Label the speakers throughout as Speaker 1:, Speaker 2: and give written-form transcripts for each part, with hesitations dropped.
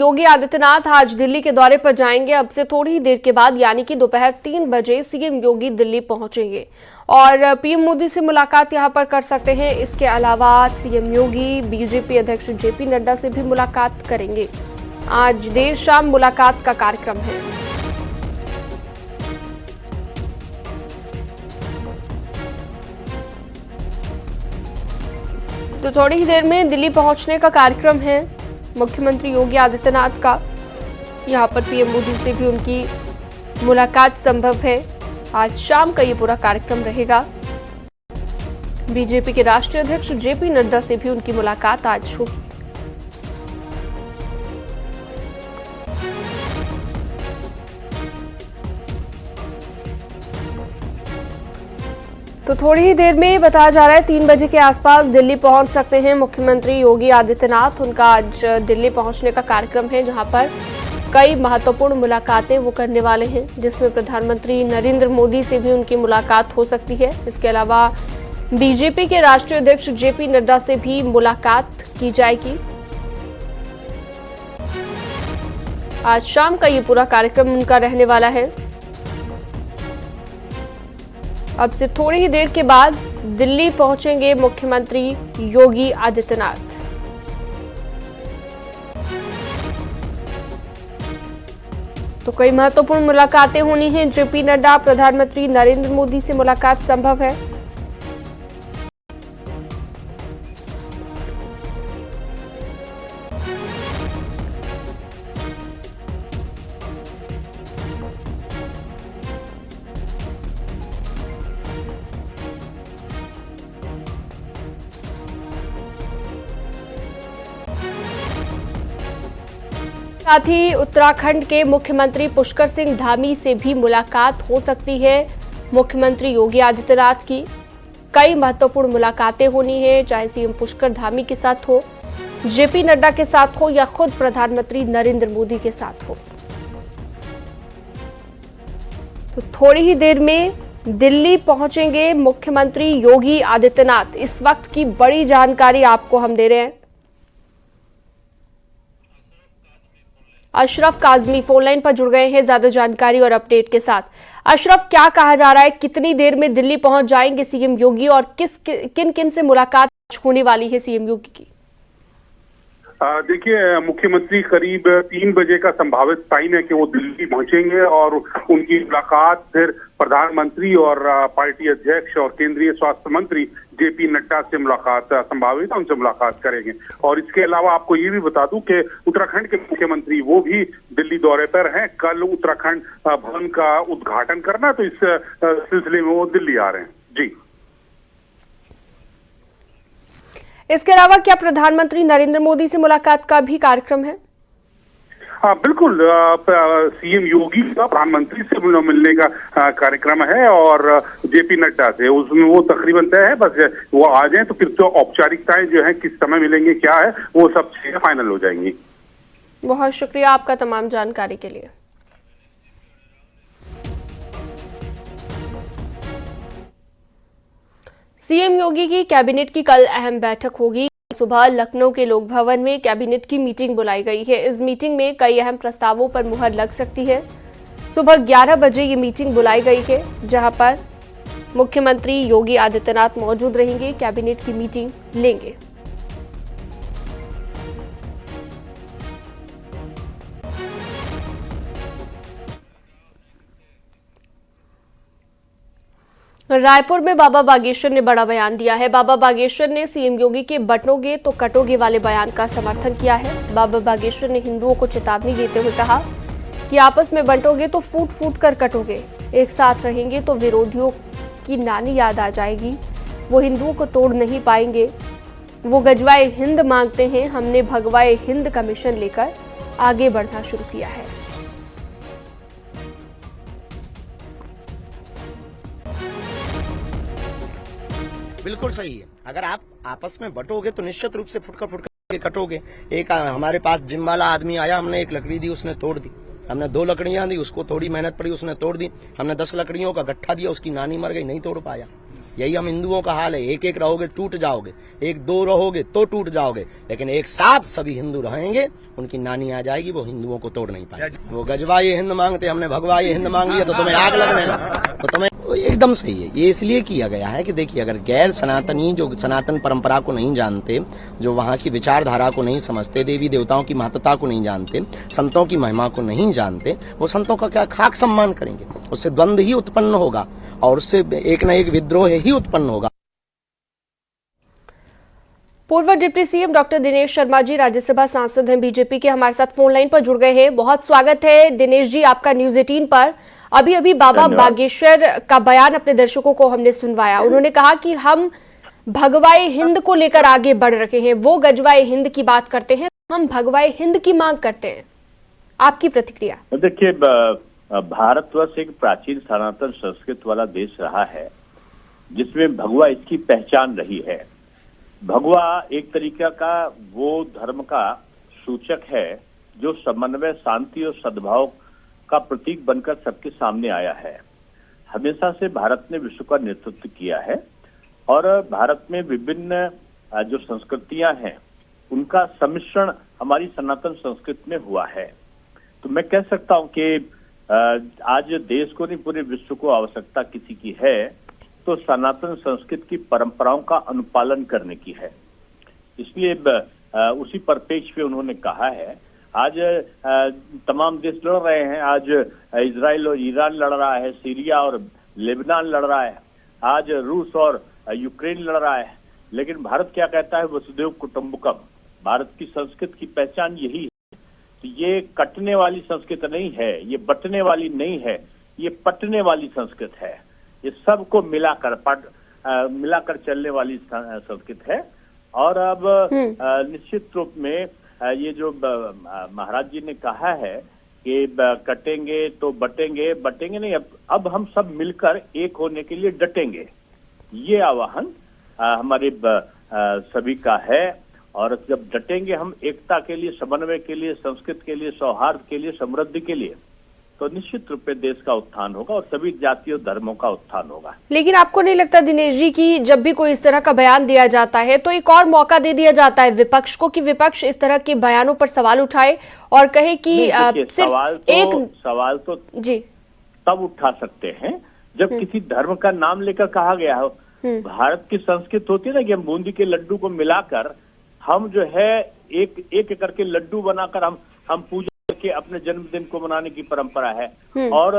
Speaker 1: योगी आदित्यनाथ आज दिल्ली के दौरे पर जाएंगे। अब से थोड़ी ही देर के बाद यानी कि दोपहर 3 बजे सीएम योगी दिल्ली पहुंचेंगे और पीएम मोदी से मुलाकात यहां पर कर सकते हैं। इसके अलावा सीएम योगी बीजेपी अध्यक्ष जेपी नड्डा से भी मुलाकात करेंगे। आज देर शाम मुलाकात का कार्यक्रम है। तो थोड़ी ही देर में दिल्ली पहुंचने का कार्यक्रम है मुख्यमंत्री योगी आदित्यनाथ का। यहां पर पीएम मोदी से भी उनकी मुलाकात संभव है। आज शाम का ये पूरा कार्यक्रम रहेगा। बीजेपी के राष्ट्रीय अध्यक्ष जेपी नड्डा से भी उनकी मुलाकात आज होगी। तो थोड़ी ही देर में बताया जा रहा है 3 बजे के आसपास दिल्ली पहुंच सकते हैं मुख्यमंत्री योगी आदित्यनाथ। उनका आज दिल्ली पहुंचने का कार्यक्रम है, जहां पर कई महत्वपूर्ण मुलाकातें वो करने वाले हैं, जिसमें प्रधानमंत्री नरेंद्र मोदी से भी उनकी मुलाकात हो सकती है। इसके अलावा बीजेपी के राष्ट्रीय अध्यक्ष जेपी नड्डा से भी मुलाकात की जाएगी। आज शाम का ये पूरा कार्यक्रम उनका रहने वाला है। अब से थोड़ी ही देर के बाद दिल्ली पहुंचेंगे मुख्यमंत्री योगी आदित्यनाथ। तो कई महत्वपूर्ण मुलाकातें होनी हैं। जेपी नड्डा, प्रधानमंत्री नरेंद्र मोदी से मुलाकात संभव है। साथ ही उत्तराखंड के मुख्यमंत्री पुष्कर सिंह धामी से भी मुलाकात हो सकती है मुख्यमंत्री योगी आदित्यनाथ की। कई महत्वपूर्ण मुलाकातें होनी है, चाहे सीएम पुष्कर धामी के साथ हो, जेपी नड्डा के साथ हो या खुद प्रधानमंत्री नरेंद्र मोदी के साथ हो। तो थोड़ी ही देर में दिल्ली पहुंचेंगे मुख्यमंत्री योगी आदित्यनाथ। इस वक्त की बड़ी जानकारी आपको हम दे रहे हैं। अशरफ काजमी फोन लाइन पर जुड़ गए हैं ज्यादा जानकारी और अपडेट के साथ। अशरफ, क्या कहा जा रहा है, कितनी देर में दिल्ली पहुंच जाएंगे सीएम योगी और किन किन से मुलाकात होने वाली है सीएम योगी की?
Speaker 2: देखिए, मुख्यमंत्री करीब 3 बजे का संभावित टाइम है कि वो दिल्ली पहुंचेंगे और उनकी मुलाकात फिर प्रधानमंत्री और पार्टी अध्यक्ष और केंद्रीय स्वास्थ्य मंत्री जेपी नड्डा से मुलाकात संभावित है, उनसे मुलाकात करेंगे। और इसके अलावा आपको ये भी बता दूं कि उत्तराखंड के मुख्यमंत्री वो भी दिल्ली दौरे पर हैं। कल उत्तराखंड भवन का उद्घाटन करना, तो इस सिलसिले में वो दिल्ली आ रहे हैं। जी,
Speaker 1: इसके अलावा क्या प्रधानमंत्री नरेंद्र मोदी से मुलाकात का भी कार्यक्रम है?
Speaker 2: हाँ, बिल्कुल। सीएम योगी का प्रधानमंत्री से मिलने का कार्यक्रम है और जेपी नड्डा से उसमें वो तकरीबन तय है। बस वो आ जाएं तो फिर तो औपचारिकताएं जो है, किस समय मिलेंगे, क्या है, वो सब चीजें फाइनल हो जाएंगी।
Speaker 1: बहुत शुक्रिया आपका तमाम जानकारी के लिए। सीएम योगी की कैबिनेट की कल अहम बैठक होगी। सुबह लखनऊ के लोक भवन में कैबिनेट की मीटिंग बुलाई गई है। इस मीटिंग में कई अहम प्रस्तावों पर मुहर लग सकती है। सुबह 11 बजे ये मीटिंग बुलाई गई है, जहां पर मुख्यमंत्री योगी आदित्यनाथ मौजूद रहेंगे, कैबिनेट की मीटिंग लेंगे। रायपुर में बाबा बागेश्वर ने बड़ा बयान दिया है। बाबा बागेश्वर ने सीएम योगी के बंटोगे तो कटोगे वाले बयान का समर्थन किया है। बाबा बागेश्वर ने हिंदुओं को चेतावनी देते हुए कहा कि आपस में बंटोगे तो फूट फूट कर कटोगे, एक साथ रहेंगे तो विरोधियों की नानी याद आ जाएगी। वो हिंदुओं को तोड़ नहीं पाएंगे। वो गजवाए हिंद मांगते हैं, हमने भगवाए हिंद का मिशन लेकर आगे बढ़ना शुरू किया है।
Speaker 3: बिल्कुल सही है। अगर आप आपस में बटोगे तो निश्चित रूप से फुटकर फुटकर कटोगे। एक हमारे पास जिम वाला आदमी आया, हमने एक लकड़ी दी, उसने तोड़ दी। हमने 2 लकड़ियां दी, उसको थोड़ी मेहनत पड़ी, उसने तोड़ दी। हमने 10 लकड़ियों का गट्ठा दिया, उसकी नानी मर गई, नहीं तोड़ पाया। यही हम हिंदुओं का हाल है, एक एक रहोगे टूट जाओगे, एक दो रहोगे तो टूट जाओगे, लेकिन एक साथ सभी हिंदू रहेंगे, उनकी नानी आ जाएगी, वो हिंदुओं को तोड़ नहीं पाएगी। वो गजवा ये हिंद मांगते, हमने भगवा ये हिंद मांग लिया तो तुम्हें आग लगने लगा, तो तुम्हें एकदम सही है। ये इसलिए किया गया है कि देखिए, अगर गैर सनातनी जो सनातन परंपरा को नहीं जानते, जो वहाँ की विचारधारा को नहीं समझते, देवी देवताओं की महत्वता को नहीं जानते, संतों की महिमा को नहीं जानते, वो संतों का क्या खाक सम्मान करेंगे? उससे द्वंद्व ही उत्पन्न होगा और उससे एक न एक विद्रोह ही उत्पन्न होगा।
Speaker 1: पूर्व deputy CM doctor Dinesh Sharma ji Rajya Sabha सांसद हैं बीजेपी के, हमारे साथ फोन लाइन पर जुड़ गए हैं। बहुत स्वागत है दिनेश जी आपका न्यूज 18 पर। अभी अभी बाबा बागेश्वर का बयान अपने दर्शकों को हमने सुनवाया। उन्होंने कहा कि हम भगवाए हिंद को लेकर आगे बढ़ रहे हैं, वो गजवाए हिंद की बात करते हैं, हम भगवाए हिंद की मांग करते हैं। आपकी प्रतिक्रिया?
Speaker 4: देखिए, भारतवर्ष एक प्राचीन सनातन संस्कृत वाला देश रहा है, जिसमें भगवा इसकी पहचान रही है। भगवा एक तरीका का वो धर्म का सूचक है जो समन्वय, शांति और सद्भाव का प्रतीक बनकर सबके सामने आया है। हमेशा से भारत ने विश्व का नेतृत्व किया है और भारत में विभिन्न जो संस्कृतियां हैं उनका सम्मिश्रण हमारी सनातन संस्कृति में हुआ है। तो मैं कह सकता हूं कि आज देश को नहीं, पूरे विश्व को आवश्यकता किसी की है तो सनातन संस्कृति की परंपराओं का अनुपालन करने की है। इसलिए उसी परिप्रेक्ष्य पे उन्होंने कहा है। आज तमाम देश लड़ रहे हैं, आज इजराइल और ईरान लड़ रहा है, सीरिया और लेबनान लड़ रहा है, आज रूस और यूक्रेन लड़ रहा है, लेकिन भारत क्या कहता है? वसुधैव कुटुंबकम। भारत की संस्कृति की पहचान यही है। तो ये कटने वाली संस्कृति नहीं है, ये बटने वाली नहीं है, ये पटने वाली संस्कृति है। ये सबको मिलाकर चलने वाली संस्कृति है। और अब निश्चित रूप में ये जो महाराज जी ने कहा है कि कटेंगे तो बटेंगे, बटेंगे नहीं, अब हम सब मिलकर एक होने के लिए डटेंगे। ये आह्वान हमारे सभी का है। और जब डटेंगे हम एकता के लिए, समन्वय के लिए, संस्कृति के लिए, सौहार्द के लिए, समृद्धि के लिए, तो निश्चित रूप से देश का उत्थान होगा और सभी जातियों धर्मों का उत्थान होगा।
Speaker 1: लेकिन आपको नहीं लगता दिनेश जी कि जब भी कोई इस तरह का बयान दिया जाता है तो एक और मौका दे दिया जाता है विपक्ष को कि विपक्ष इस तरह के बयानों पर सवाल उठाए और कहे कि सवाल तो जी
Speaker 4: तब उठा सकते हैं जब किसी धर्म का नाम लेकर कहा गया हो। भारत की संस्कृति होती है ना कि हम बूंदी के लड्डू को मिलाकर हम जो है एक करके लड्डू बनाकर हम पूजा के अपने जन्मदिन को मनाने की परंपरा है। और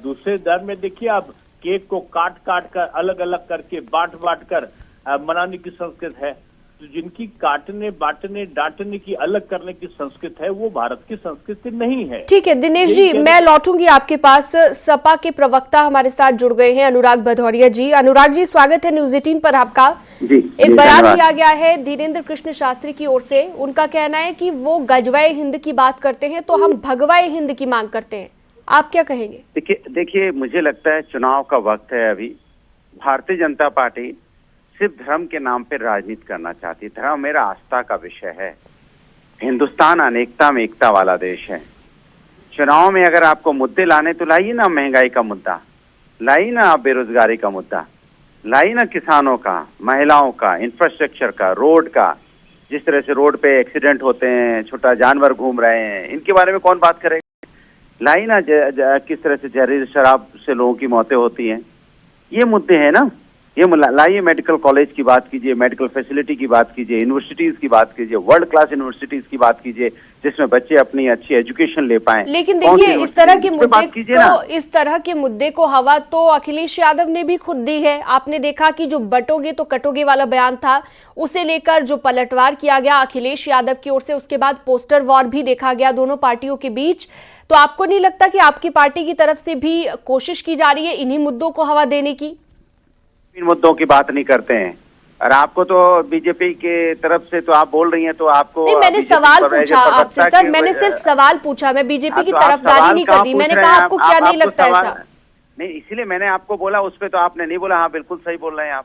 Speaker 4: दूसरे धर्म में देखिए आप केक को काट कर अलग अलग करके बांट कर मनाने की संस्कृति है। तो जिनकी काटने, बांटने, डांटने की, अलग करने की संस्कृति है, वो भारत की संस्कृति नहीं है।
Speaker 1: ठीक है दिनेश जी, मैं लौटूंगी आपके पास। सपा के प्रवक्ता हमारे साथ जुड़ गए हैं, अनुराग भदौरिया जी। अनुराग जी, स्वागत है न्यूज 18 पर आपका। एक बयान दिया गया है धीरेन्द्र कृष्ण शास्त्री की ओर से। उनका कहना है कि वो गजवाए हिंद की बात करते हैं तो हम भगवाए हिंद की मांग करते हैं। आप क्या कहेंगे?
Speaker 5: देखिए मुझे लगता है चुनाव का वक्त है अभी। भारतीय जनता पार्टी सिर्फ धर्म के नाम पर राजनीति करना चाहती है। धर्म मेरा आस्था का विषय है। हिंदुस्तान अनेकता में एकता वाला देश है। चुनाव में अगर आपको मुद्दे लाने तो लाइए ना महंगाई का मुद्दा, लाइए ना आप बेरोजगारी का मुद्दा, लाइए ना किसानों का, महिलाओं का, इंफ्रास्ट्रक्चर का, रोड का। जिस तरह से रोड पे एक्सीडेंट होते हैं, छोटा जानवर घूम रहे हैं, इनके बारे में कौन बात करेगा? लाइए ना किस तरह से जहरीली शराब से लोगों की मौतें होती हैं। ये मुद्दे हैं ना। ये लाइए मेडिकल कॉलेज की बात कीजिए, मेडिकल फैसिलिटी की बात कीजिए, यूनिवर्सिटीज की बात कीजिए, वर्ल्ड क्लास यूनिवर्सिटीज की बात कीजिए जिसमें बच्चे अपनी अच्छी एजुकेशन ले पाएं।
Speaker 1: लेकिन देखिए इस तरह के मुद्दे को हवा तो अखिलेश यादव ने भी खुद दी है। आपने देखा कि जो बटोगे तो कटोगे वाला बयान था, उसे लेकर जो पलटवार किया गया अखिलेश यादव की ओर से, उसके बाद पोस्टर वॉर भी देखा गया दोनों पार्टियों के बीच। तो आपको नहीं लगता कि आपकी पार्टी की तरफ से भी कोशिश की जा रही है इन्हीं मुद्दों को हवा देने की?
Speaker 5: इन मुद्दों की बात नहीं करते हैं। और आपको तो बीजेपी के तरफ से तो आप बोल रही हैं, तो आपको
Speaker 1: नहीं, मैंने सवाल पूछा आपसे सर, मैंने सिर्फ सवाल पूछा, मैं बीजेपी की तरफदारी नहीं कर रही। मैंने कहा आपको क्या नहीं लगता ऐसा?
Speaker 5: नहीं, इसीलिए मैंने आपको बोला, उस पर तो आपने नहीं बोला। हाँ बिल्कुल सही बोल रहे हैं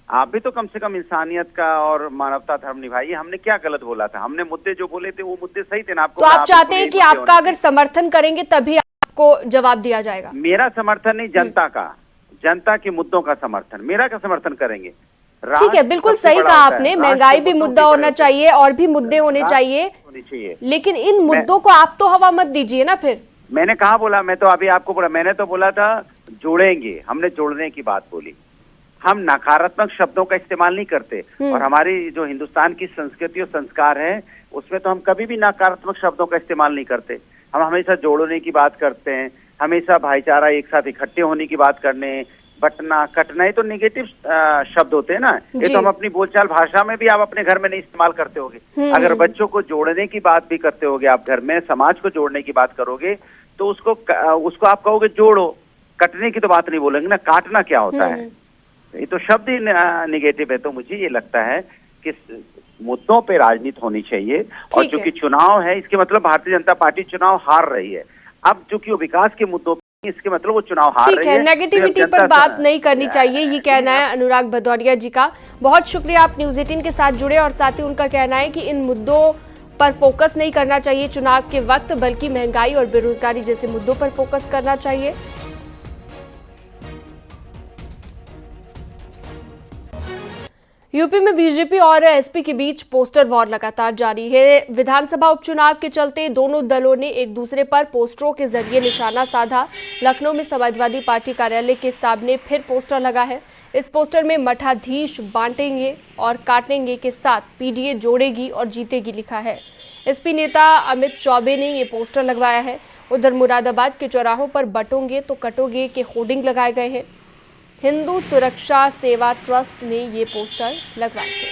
Speaker 5: आप भी तो कम से कम इंसानियत का और मानवता धर्म निभाइए। हमने क्या गलत बोला था? हमने मुद्दे जो बोले थे वो मुद्दे सही थे ना। आपको
Speaker 1: तो आप चाहते हैं कि आपका अगर समर्थन करेंगे तभी आपको जवाब दिया जाएगा?
Speaker 5: मेरा समर्थन नहीं, जनता का। जनता के मुद्दों का समर्थन, मेरा का समर्थन करेंगे।
Speaker 1: ठीक है, बिल्कुल सही कहा आपने, महंगाई भी मुद्दा होना चाहिए और भी मुद्दे होने चाहिए, लेकिन इन मुद्दों को आप तो हवा मत दीजिए ना। फिर
Speaker 5: मैंने कहा बोला, मैं तो अभी आपको बोला, मैंने तो बोला था जोड़ेंगे, हमने जोड़ने की बात बोली। हम नकारात्मक शब्दों का इस्तेमाल नहीं करते, और हमारी जो हिंदुस्तान की संस्कृति और संस्कार है उसमें तो हम कभी भी नकारात्मक शब्दों का इस्तेमाल नहीं करते। हम हमेशा जोड़ने की बात करते हैं, हमेशा भाईचारा एक साथ इकट्ठे होने की बात करने, बटना कटना, ये तो निगेटिव शब्द होते हैं ना। ये तो हम अपनी बोलचाल भाषा में भी आप अपने घर में नहीं इस्तेमाल करते होगे। अगर बच्चों को जोड़ने की बात भी करते होगे आप घर में, समाज को जोड़ने की बात करोगे, तो उसको आप कहोगे जोड़ो, कटने की तो बात नहीं बोलेंगे ना। काटना क्या होता है, ये तो शब्द ही निगेटिव है। तो मुझे ये लगता है कि मुद्दों पे राजनीति होनी चाहिए, और चूंकि चुनाव है इसके मतलब भारतीय जनता पार्टी चुनाव हार रही है। अब चूंकि वो विकास के मुद्दों पे, इसके मतलब वो चुनाव हार रही है।
Speaker 1: नेगेटिविटी पर बात नहीं करनी चाहिए, ये कहना है अनुराग भदौरिया जी का। बहुत शुक्रिया, आप न्यूज़ 18 के साथ जुड़े, और साथ ही उनका कहना है कि इन मुद्दों पर फोकस नहीं करना चाहिए चुनाव के वक्त, बल्कि महंगाई और बेरोजगारी जैसे मुद्दों पर फोकस करना चाहिए। यूपी में बीजेपी और एसपी के बीच पोस्टर वॉर लगातार जारी है। विधानसभा उपचुनाव के चलते दोनों दलों ने एक दूसरे पर पोस्टरों के जरिए निशाना साधा। लखनऊ में समाजवादी पार्टी कार्यालय के सामने फिर पोस्टर लगा है। इस पोस्टर में मठाधीश बांटेंगे और काटेंगे के साथ पीडीए जोड़ेगी और जीतेगी लिखा है। एसपी नेता अमित चौबे ने ये पोस्टर लगवाया है। उधर मुरादाबाद के चौराहों पर बटोगे तो कटोगे के होर्डिंग लगाए गए हैं। हिंदू सुरक्षा सेवा ट्रस्ट ने ये पोस्टर लगवाए थे।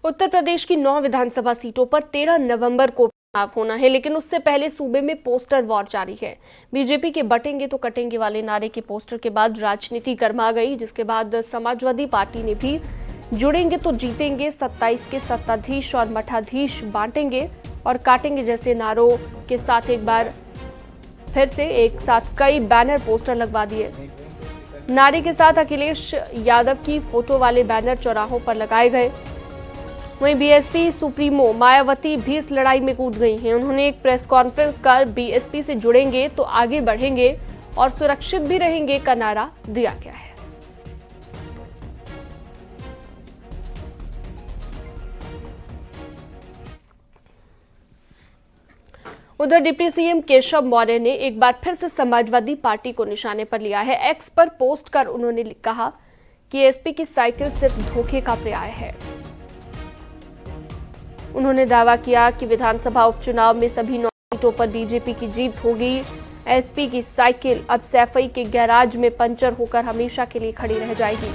Speaker 1: उत्तर प्रदेश की 9 विधानसभा सीटों पर 13 नवंबर को चुनाव होना है, लेकिन उससे पहले सूबे में पोस्टर वॉर जारी है। बीजेपी के बटेंगे तो कटेंगे वाले नारे के पोस्टर के बाद राजनीति गर्मा गई, जिसके बाद समाजवादी पार्टी ने भी जुड़ेंगे तो जीतेंगे, 27 के सत्ताधीश और मठाधीश बांटेंगे और काटेंगे जैसे नारों के साथ एक बार फिर से एक साथ कई बैनर पोस्टर लगवा दिए। नारे के साथ अखिलेश यादव की फोटो वाले बैनर चौराहों पर लगाए गए। वहीं बीएसपी सुप्रीमो मायावती भी इस लड़ाई में कूद गई हैं। उन्होंने एक प्रेस कॉन्फ्रेंस कर बीएसपी से जुड़ेंगे तो आगे बढ़ेंगे और सुरक्षित भी रहेंगे का नारा दिया गया है। उधर डिप्टी सीएम केशव मौर्य ने एक बार फिर से समाजवादी पार्टी को निशाने पर लिया है। एक्स पर पोस्ट कर उन्होंने कहा कि एसपी की साइकिल सिर्फ धोखे का पर्याय है। उन्होंने दावा किया कि विधानसभा उपचुनाव में सभी 9 सीटों पर बीजेपी की जीत होगी। एसपी की साइकिल अब सैफई के गैराज में पंचर होकर हमेशा के लिए खड़ी रह जाएगी।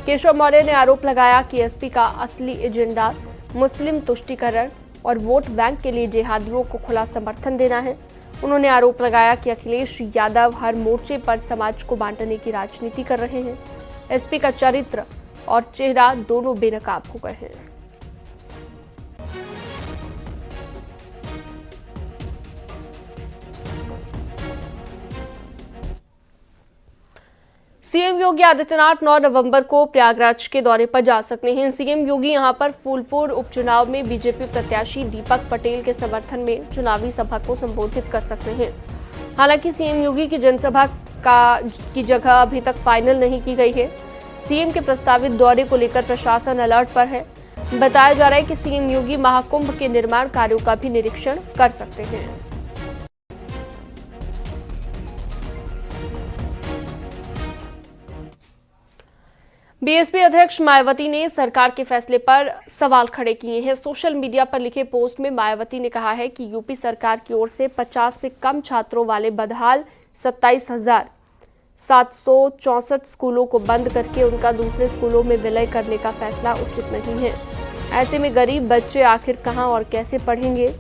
Speaker 1: केशव मौर्य ने आरोप लगाया कि एसपी का असली एजेंडा मुस्लिम तुष्टीकरण और वोट बैंक के लिए जिहादियों को खुला समर्थन देना है। उन्होंने आरोप लगाया कि अखिलेश यादव हर मोर्चे पर समाज को बांटने की राजनीति कर रहे हैं। एसपी का चरित्र और चेहरा दोनों बेनकाब हो गए हैं। सीएम योगी आदित्यनाथ 9 नवंबर को प्रयागराज के दौरे पर जा सकते हैं। सीएम योगी यहां पर फूलपुर उपचुनाव में बीजेपी प्रत्याशी दीपक पटेल के समर्थन में चुनावी सभा को संबोधित कर सकते हैं। हालांकि सीएम योगी की जनसभा की जगह अभी तक फाइनल नहीं की गई है। सीएम के प्रस्तावित दौरे को लेकर प्रशासन अलर्ट पर है। बताया जा रहा है कि सीएम योगी महाकुंभ के निर्माण कार्यों का भी निरीक्षण कर सकते हैं। बीएसपी अध्यक्ष मायावती ने सरकार के फैसले पर सवाल खड़े किए हैं। सोशल मीडिया पर लिखे पोस्ट में मायावती ने कहा है कि यूपी सरकार की ओर से 50 से कम छात्रों वाले बदहाल 27,764 स्कूलों को बंद करके उनका दूसरे स्कूलों में विलय करने का फैसला उचित नहीं है। ऐसे में गरीब बच्चे आखिर कहां और कैसे पढ़ेंगे।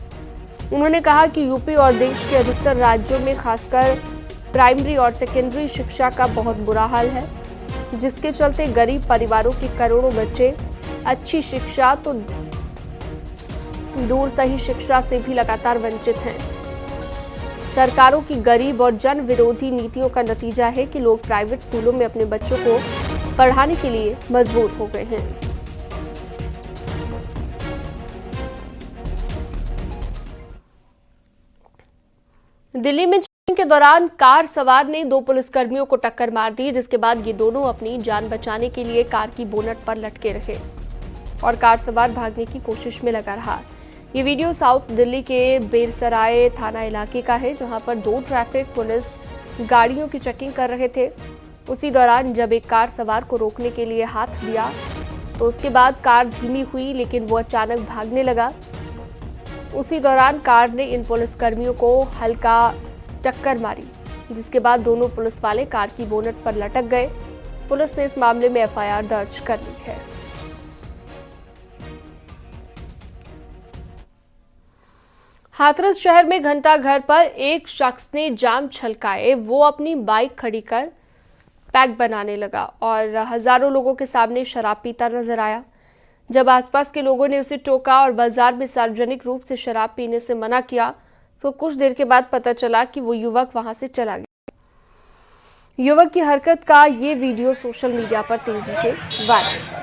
Speaker 1: उन्होंने कहा कि यूपी और देश के अधिकतर राज्यों में खासकर प्राइमरी और सेकेंडरी शिक्षा का बहुत बुरा हाल है, जिसके चलते गरीब परिवारों के करोड़ों बच्चे अच्छी शिक्षा तो दूर सही शिक्षा से भी लगातार वंचित हैं। सरकारों की गरीब और जन विरोधी नीतियों का नतीजा है कि लोग प्राइवेट स्कूलों में अपने बच्चों को पढ़ाने के लिए मजबूर हो गए हैं। दिल्ली में चेकिंग के दौरान कार सवार ने 2 पुलिसकर्मियों को टक्कर मार दी, जिसके बाद ये दोनों अपनी जान बचाने के लिए कार की बोनट पर लटके रहे और कार सवार भागने की कोशिश में लगा रहा। ये वीडियो साउथ दिल्ली के बेरसराय थाना इलाके का है, जहां पर 2 ट्रैफिक पुलिस गाड़ियों की चेकिंग कर रहे थे। उसी दौरान जब एक कार सवार को रोकने के लिए हाथ दिया तो उसके बाद कार धीमी हुई, लेकिन वो अचानक भागने लगा। उसी दौरान कार ने इन पुलिसकर्मियों को हल्का टक्कर मारी, जिसके बाद दोनों पुलिस वाले कार की बोनट पर लटक गए। पुलिस ने इस मामले में एफआईआर दर्ज कर ली है। हाथरस शहर में घंटा घर पर एक शख्स ने जाम छलकाए। वो अपनी बाइक खड़ी कर पैक बनाने लगा और हजारों लोगों के सामने शराब पीता नजर आया। जब आसपास के लोगों ने उसे टोका और बाजार में सार्वजनिक रूप से शराब पीने से मना किया तो कुछ देर के बाद पता चला कि वो युवक वहां से चला गया। युवक की हरकत का ये वीडियो सोशल मीडिया पर तेजी से वायरल।